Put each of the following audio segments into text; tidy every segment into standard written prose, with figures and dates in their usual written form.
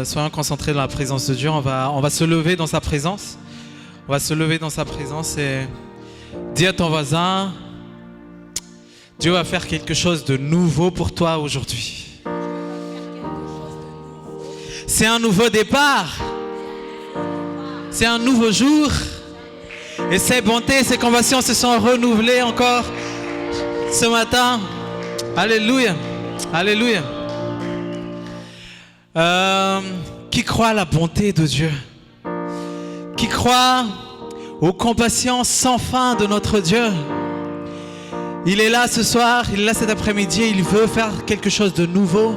Soyons concentrés dans la présence de Dieu. On va se lever dans sa présence. On va se lever dans sa présence et dis à ton voisin, Dieu va faire quelque chose de nouveau pour toi aujourd'hui. C'est un nouveau départ. C'est un nouveau jour. Et ses bontés, ses compassions se sont renouvelées encore ce matin. Alléluia. Alléluia. Qui croit à la bonté de Dieu? Qui croit aux compassions sans fin de notre Dieu? Il est là ce soir, il est là cet après-midi, il veut faire quelque chose de nouveau.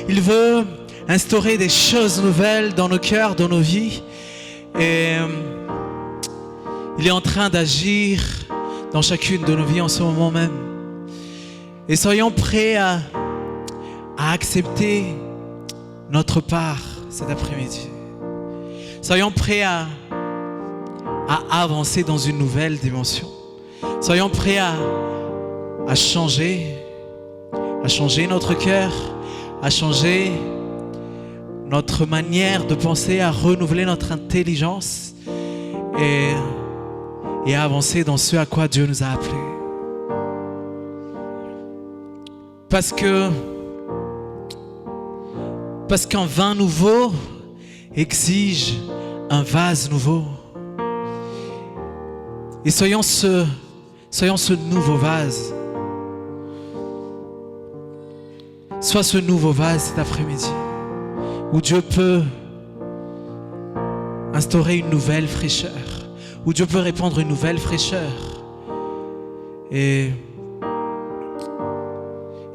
Il veut instaurer des choses nouvelles dans nos cœurs, dans nos vies. Et il est en train d'agir dans chacune de nos vies en ce moment même. Et soyons prêts à accepter notre part cet après-midi. Soyons prêts à avancer dans une nouvelle dimension. Soyons prêts à changer notre cœur, à changer notre manière de penser, à renouveler notre intelligence et à avancer dans ce à quoi Dieu nous a appelés. Parce qu'un vin nouveau exige un vase nouveau. Et soyons ce nouveau vase. Sois ce nouveau vase cet après-midi où Dieu peut instaurer une nouvelle fraîcheur, où Dieu peut répandre une nouvelle fraîcheur et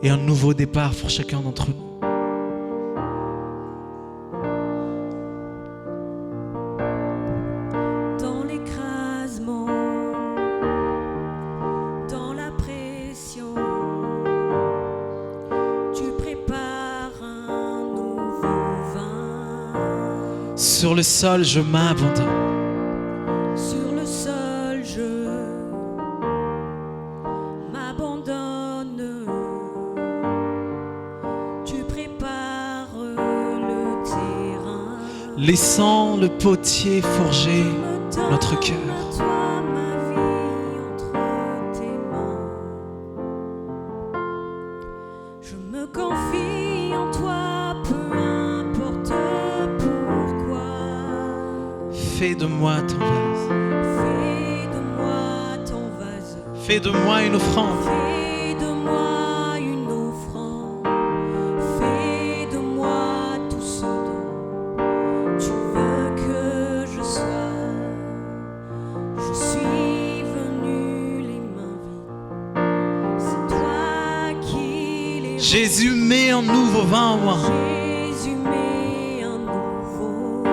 un nouveau départ pour chacun d'entre nous. Sur le sol, je m'abandonne. Sur le sol, je m'abandonne. Tu prépares le terrain. Laissant le potier forger notre cœur. Je me confie en toi, peu importe pourquoi. Fais de moi ton vase. Fais de moi ton vase. Fais de moi une offrande. Fais de moi une offrande. Fais de moi tout ce dont tu veux que je sois. Je suis venu les mains vides. C'est toi qui les Jésus, mets un nouveau vin en moi. Jésus, mets un nouveau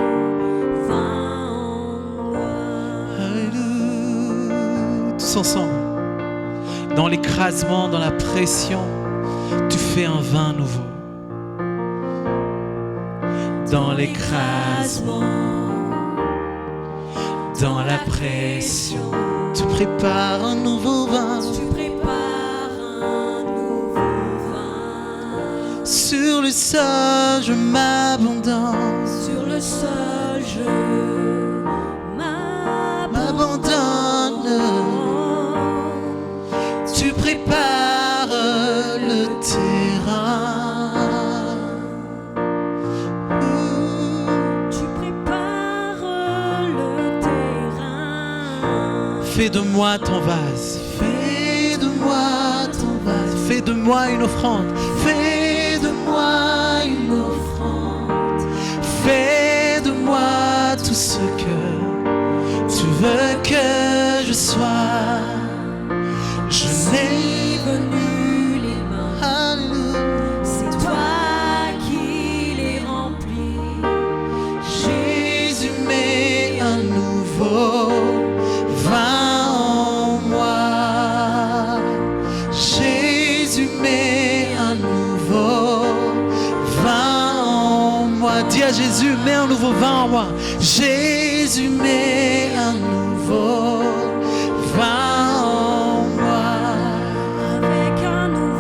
vin en moi. Alléluia. Tous ensemble. Dans l'écrasement, dans la pression, tu fais un vin nouveau. Dans l'écrasement, dans la pression, tu prépares un nouveau vin. Tu prépares un nouveau vin. Sur le sol, je m'abandonne. Sur le sol, je m'abandonne. Tu prépares le terrain. Tu prépares le terrain. Fais de moi ton vase. Fais de moi ton vase. Fais de moi une offrande. Fais de moi une offrande. Fais de moi tout ce que tu veux que je sois. Je n'ai Venu les mains. Alléluia. C'est toi qui les remplis. Jésus, mets un nouveau vin en moi. Jésus, mets un nouveau vin en moi. Dis à Jésus, mets un nouveau vin en moi. Jésus, mets un nouveau vin en moi. Avec un nouveau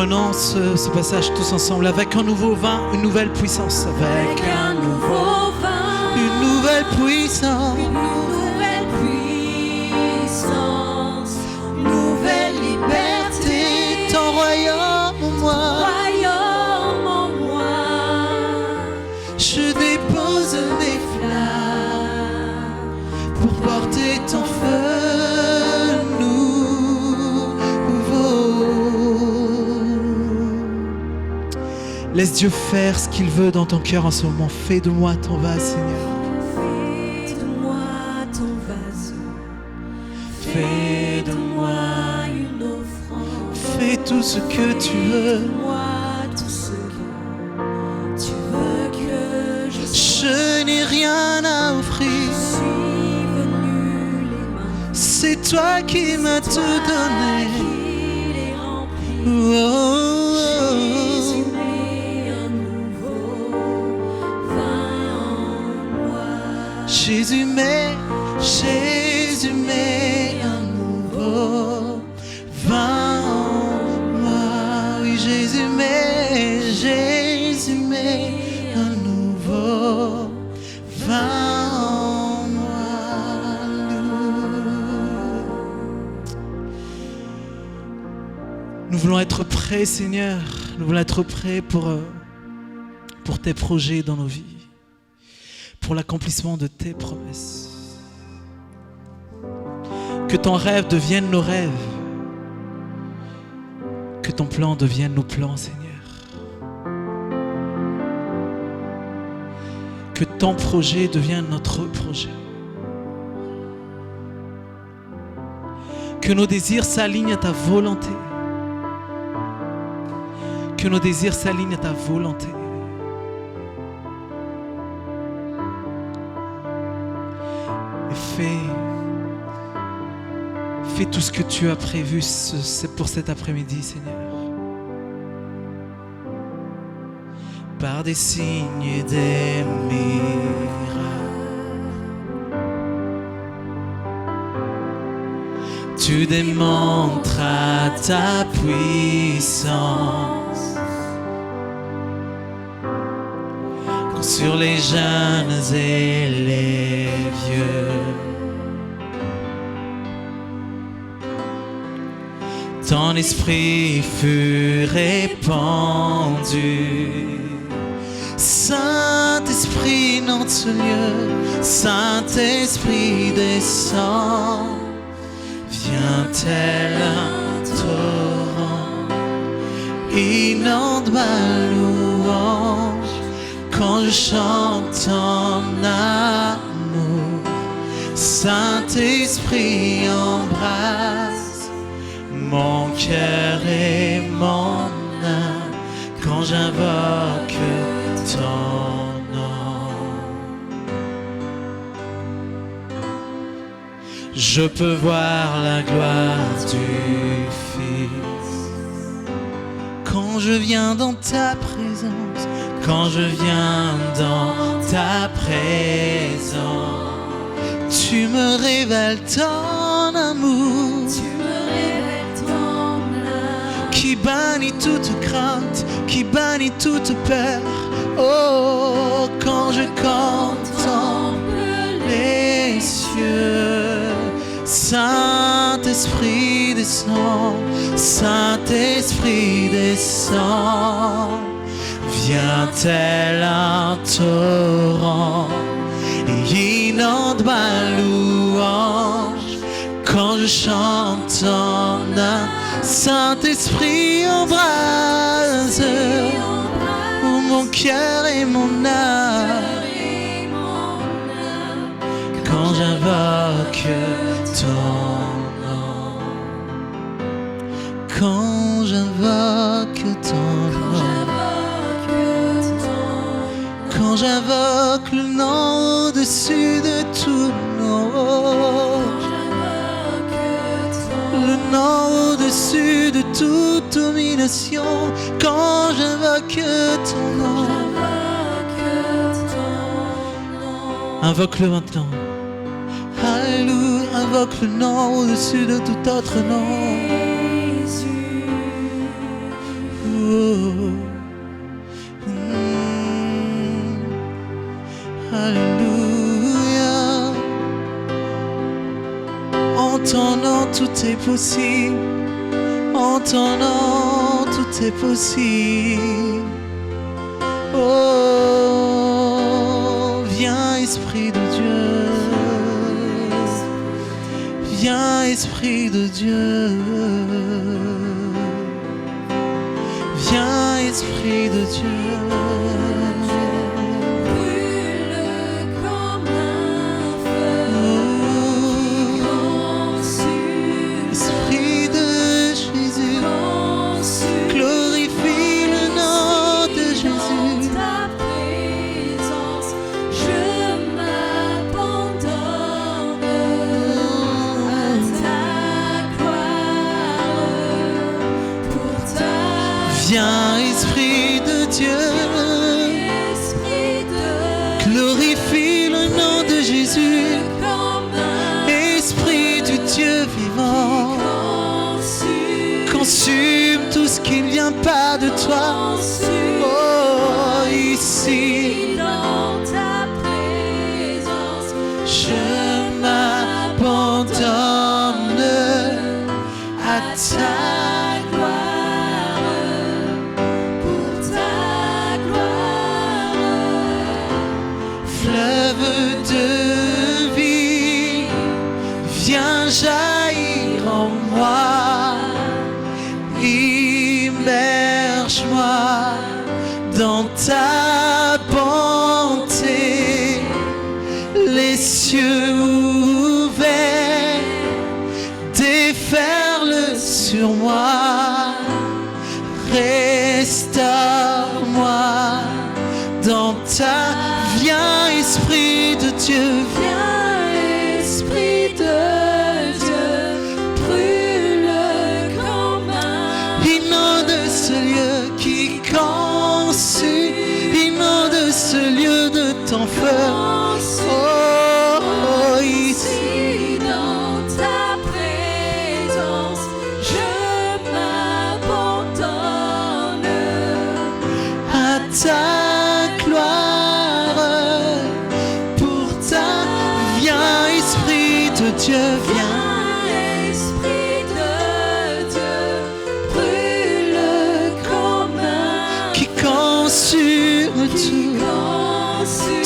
Prenons ce passage tous ensemble avec un nouveau vin, une nouvelle puissance. Avec un nouveau vin, une nouvelle puissance. une nouvelle puissance, une nouvelle liberté, Ton royaume en moi. royaume en moi. Je dépose mes Flamme, pour porter ton feu nouveau. Laisse Dieu faire ce qu'il veut dans ton cœur en ce moment. Fais de moi ton vase, Seigneur. fais de moi ton vase, Fais de moi, une offrande. fais tout ce que tu veux. Moi tout ce que tu veux que je sois. Je n'ai rien à offrir. Je suis venu les mains C'est toi qui m'as tout donné. qui les remplit. Oh, oh, Jésus, oh. mets un nouveau vin en moi. Jésus met un nouveau vin en moi. Oui, Jésus met un nouveau vin en moi. Nous voulons être prêts, Seigneur. Nous voulons être prêts pour tes projets dans nos vies, pour l'accomplissement de tes promesses. Que ton rêve devienne nos rêves. Que ton plan devienne nos plans, Seigneur. Que ton projet devienne notre projet. Que nos désirs s'alignent à ta volonté. Que nos désirs s'alignent à ta volonté. Et fais tout ce que tu as prévu c'est pour cet après-midi, Seigneur. Par des signes et des miracles, tu démontras ta puissance. Quand sur les jeunes et les vieux, ton esprit fut répandu. Saint-Esprit, dans ce lieu, Saint-Esprit descend. Viens tel un torrent, inonde ma louange. Quand je chante ton amour, Saint-Esprit embrasse mon cœur et mon âme. Quand j'invoque ton nom, je peux voir la gloire du Fils. Quand je viens dans ta présence, quand je viens dans ta présence, tu me révèles ton amour. Tu me révèles ton âme. Qui bannit toute crainte, qui bannit toute peur. Oh, quand je contemple les cieux, Saint-Esprit descend, Saint-Esprit descend. Viens tel un torrent et inonde ma louange. Quand je chante ton âme, Saint-Esprit embrase mon cœur et mon âme. Quand j'invoque ton nom, quand j'invoque ton nom, quand j'invoque le nom au-dessus de tout nom, le nom au-dessus de toute domination, quand j'invoque ton nom. Invoque-le maintenant. Alléluia, invoque le nom au-dessus de tout autre nom. Alléluia. En ton nom tout est possible. En ton nom tout est possible. Oh, viens Esprit de Dieu. Viens Esprit de Dieu. Viens Esprit de Dieu. Viens, Esprit de Dieu, glorifie le nom de Jésus. Esprit du Dieu vivant, consume tout ce qui ne vient pas de toi. Oh, ici, dans ta présence, je m'abandonne à ta jaillir en moi, immerge-moi dans ta bonté, les cieux ouverts, déferle sur moi, restaure-moi dans ta... Viens Esprit de Dieu, viens Esprit de inonde ce lieu de ton feu. Oh, ici dans ta présence, je m'abandonne à ta gloire. Pour ta, viens Esprit de Dieu, viens.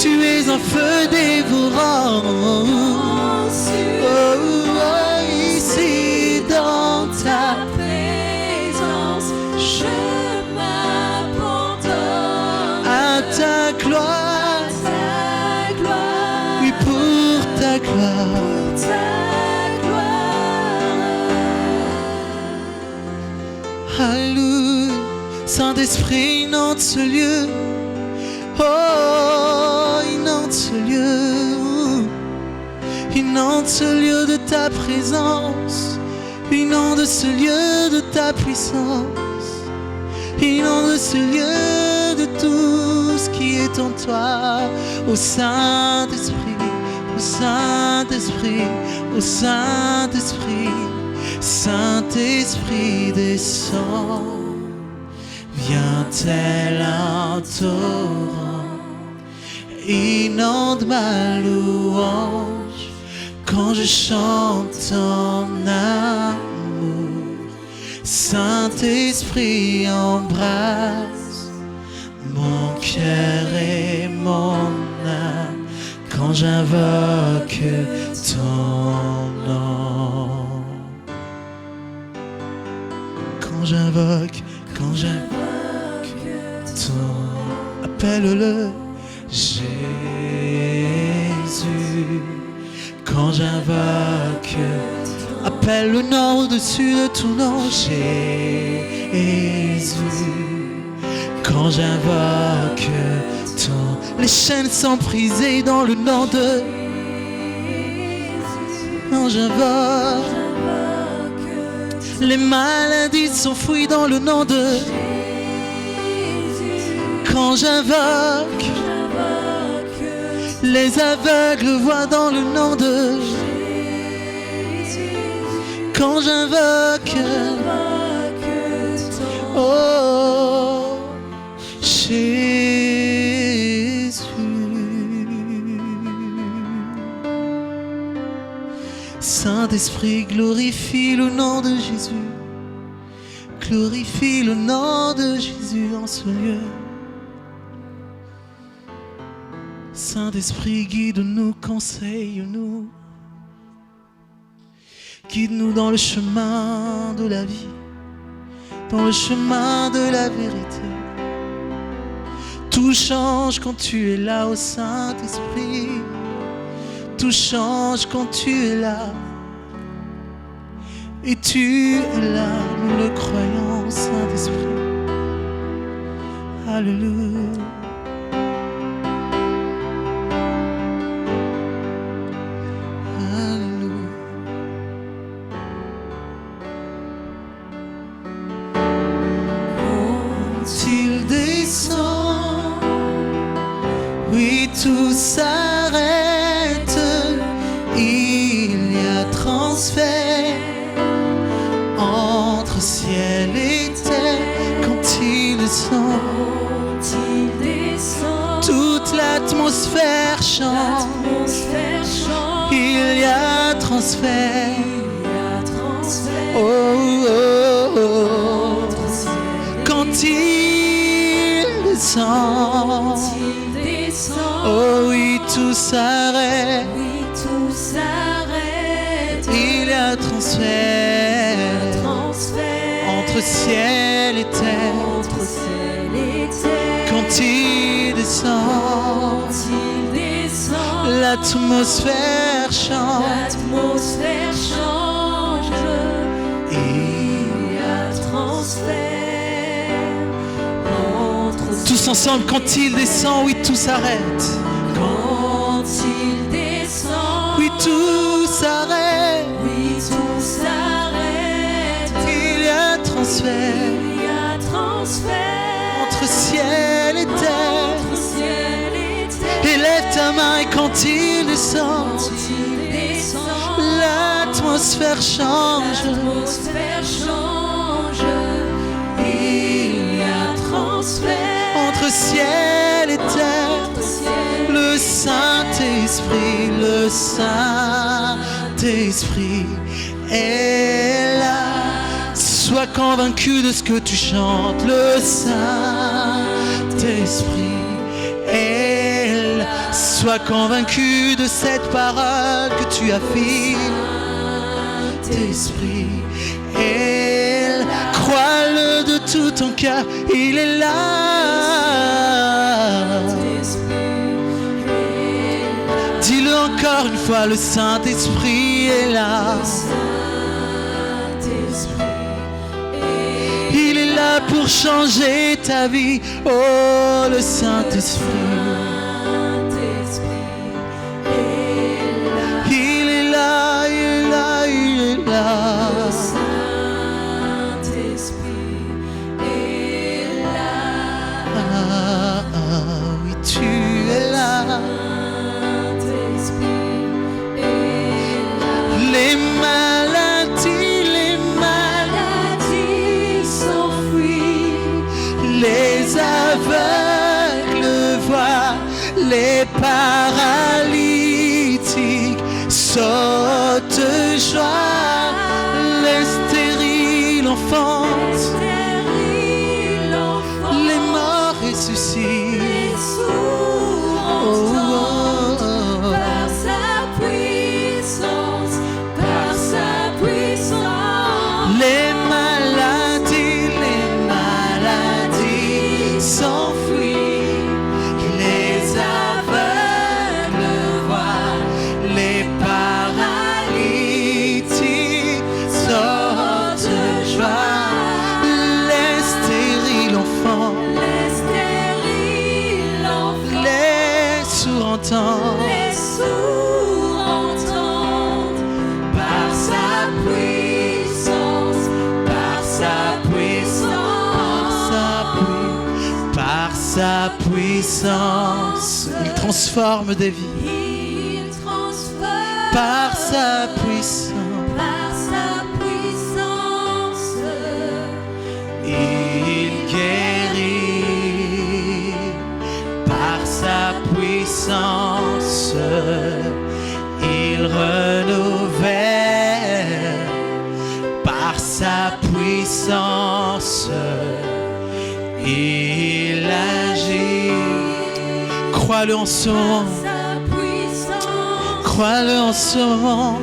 Tu es un feu dévorant. Oh, ici dans ta présence, je m'abandonne à ta gloire. Oui, pour ta gloire. Alléluia. Saint-Esprit, inonde ce lieu. Oh, inonde ce lieu. Inonde ce lieu de ta présence. Inonde ce lieu de ta puissance. Inonde ce lieu de tout ce qui est en toi. Ô Saint-Esprit, ô Saint-Esprit, ô Saint-Esprit. Saint-Esprit descend. Viens tel un torrent, inonde ma louange quand je chante ton amour. Saint-Esprit embrasse mon cœur et mon âme quand j'invoque ton nom. Quand j'invoque ton, appelle-le Jésus. Quand j'invoque, appelle le nom au-dessus de tout nom, Jésus. Quand j'invoque ton, les chaînes sont brisées dans le nom de. Quand j'invoque, les maladies sont fouillées dans le nom de. Quand j'invoque, les aveugles voient dans le nom de. Quand j'invoque, oh. Jésus. Saint-Esprit, glorifie le nom de Jésus. Glorifie le nom de Jésus en ce lieu. Saint-Esprit, guide-nous, conseille-nous. Guide-nous dans le chemin de la vie, dans le chemin de la vérité. Tout change quand tu es là, ô Saint-Esprit. Tout change quand tu es là. Et tu es là, nous le croyons, Saint-Esprit. Alléluia. Alléluia. Quand il descend, oui, tout s'arrête. Il y a transfert entre ciel et terre. Quand il descend, toute l'atmosphère change. Il y a transfert. Oh, oh, oh. Quand il descend, oh oui, tout s'arrête. Il y a transfert entre ciel et terre. Quand il descend, l'atmosphère change. Il y a transfert entre Tous ensemble, quand il descend, oui, tout s'arrête. quand il descend. Oui, tout s'arrête. Oui, tout s'arrête. Il y a transfert Il y a transfert entre ciel et terre. entre ciel et terre. Élève ta main et quand il descend, Quand il descend, l'atmosphère change. l'atmosphère change. Il y a transfert Entre ciel et terre, entre ciel le Saint-Esprit, le Saint-Esprit est là. Sois convaincu de ce que tu chantes. Le Saint-Esprit est là. Sois convaincu de cette parole que tu affirmes. Saint-Esprit est là. Crois-le de tout ton cœur, il est là. Dis-le encore une fois, le Saint-Esprit est là. Il est là pour changer ta vie. Oh, le Saint-Esprit. Il est là, il est là, il est là. Ah, ah, oui, tu es là. Les maladies s'enfuient, les aveugles voient, les paralytiques sautent de joie, les stériles enfantent, les morts ressuscitent. les sourds Oh, oh, entendent. oh. Par sa puissance, Les maladies s'enfuient, les aveugles voient, les paralytiques sortent de joie, les stériles enfants, les stériles enfants, les sourds entendent. les sourds entendent. Par sa puissance, par sa puissance, il transforme des vies. Il transforme Par sa puissance, il guérit. puissance, il renouvelle par sa puissance, il agit. Crois-le en ce moment, sa puissance, crois-le en ce moment.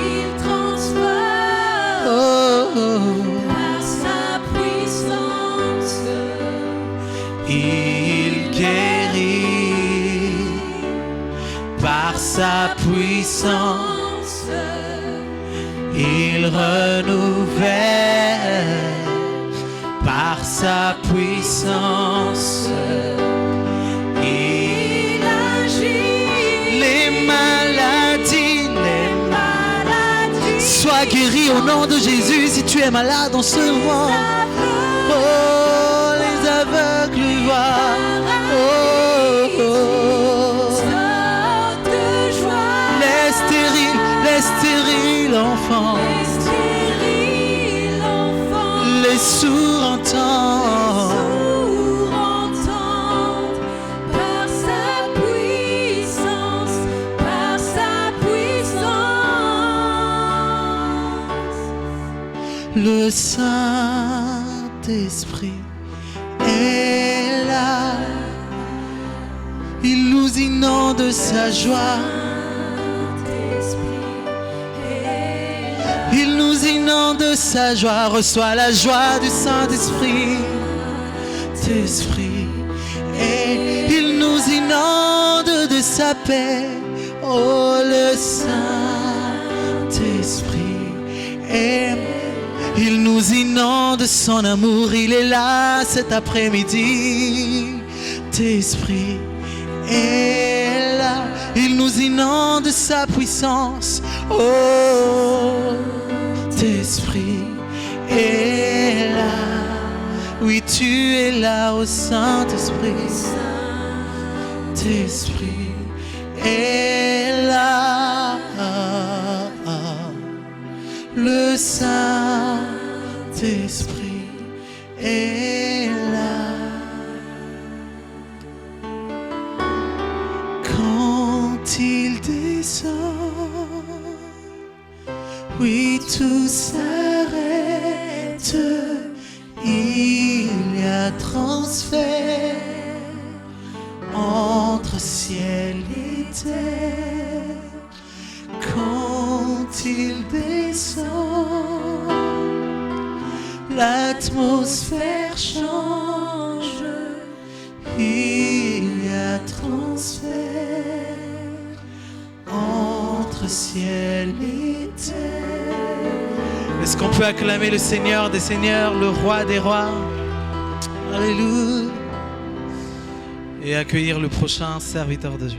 il transforme. Oh, oh. Par sa puissance, Il guérit par sa puissance, il renouvelle par sa puissance, il agit. Les maladies, sois guéri au nom de Jésus si tu es malade en ce moment. Oh, les aveugles voient. Oh, oh. saute de joie, Les stériles enfants, stérile enfant, les sourds entendent. sourds entendent. Par sa puissance, par sa puissance. Le Saint-Esprit est là, il nous inonde de sa joie, il nous inonde de sa joie. Reçois la joie du Saint-Esprit, Esprit, et il nous inonde de sa paix. Oh, le Saint-Esprit est, il nous inonde de son amour, il est là cet après-midi. Esprit est là, il nous inonde de sa puissance. Oh, Esprit est là, oui tu es là, ô Saint-Esprit. Esprit est là, le Saint-Esprit est là. Quand il descend, oui tout s'arrête, il y a transfert entre ciel et terre. Quand il descend, l'atmosphère change, il y a transfert entre ciel et terre. Est-ce qu'on peut acclamer le Seigneur des Seigneurs, le Roi des Rois? Alléluia. Et accueillir le prochain serviteur de Dieu.